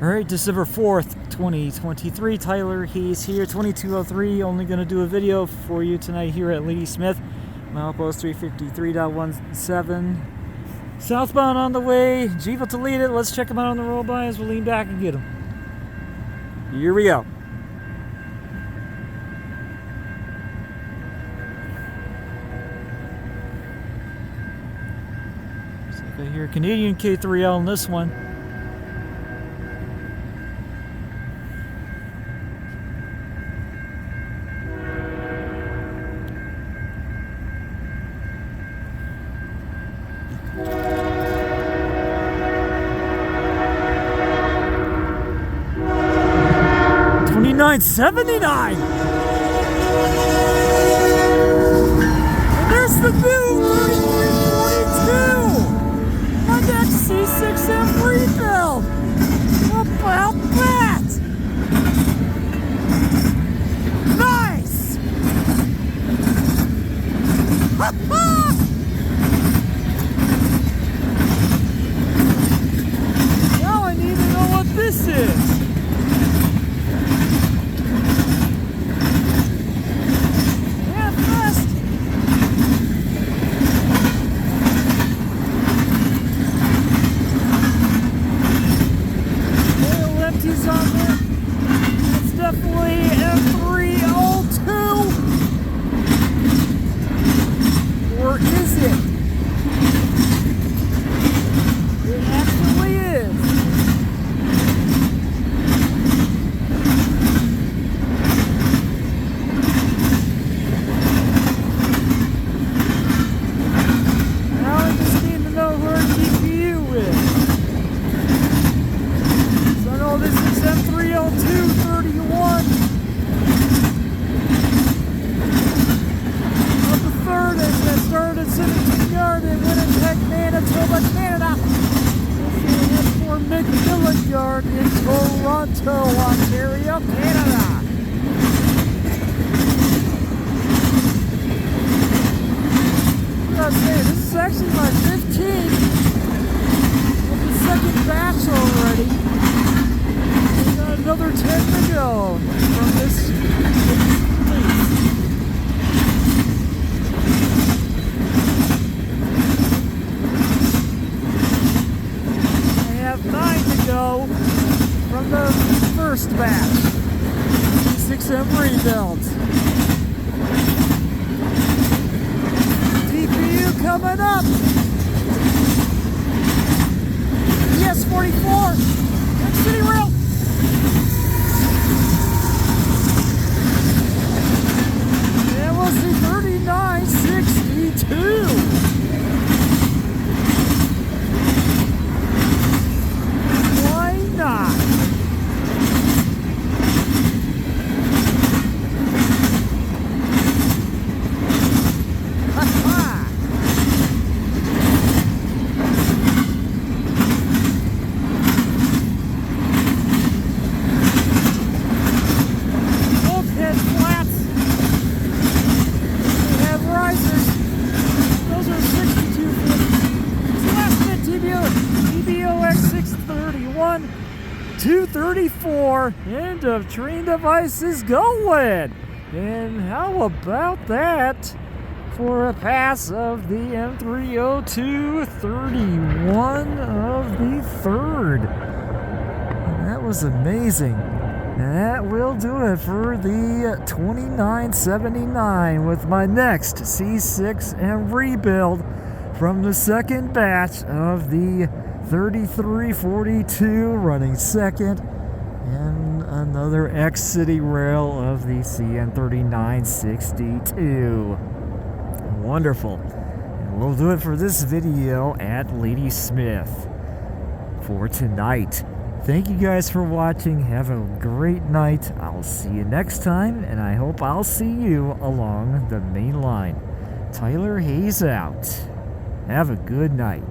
Alright, December 4th, 2023, Tyler Hayes here, 2203, only going to do a video for you tonight here at Ladysmith, milepost 353.17, southbound on the way, Jeep will delete it, let's check them out on the roll by as we lean back and get them. Here we go. Looks like I hear Canadian K3L in this one. $29.79. And there's the new 3342. My next C6M rebuild. How about that? Nice. Now I need to know what this is. It's definitely M302. Or is it? It actually is. Now I just need to know where GPU is. So I know this is M302-31 of the third that started at Symington Yard in Winnipeg, Manitoba, Canada. This is for MacMillan Yard in Toronto, Ontario, Canada. I gotta say, this is actually my 15th of the second batch already. Another 10 to go from this release. I have 9 to go from the first batch. 6M rebuilds. DPU coming up. ES44. Ex-Citirail. That was the 3962. Why not? Ex-631, 234, end of train devices going. And how about that for a pass of the M302-31 of the third? And that was amazing. And that will do it for the 2979 with my next C6M rebuild from the second batch of the 3342 running second, and another ex-Citirail of the CN3962. Wonderful. And we'll do it for this video at Ladysmith for tonight. Thank you guys for watching. Have a great night. I'll see you next time, and I hope I'll see you along the main line. Tyler Hayes out. Have a good night.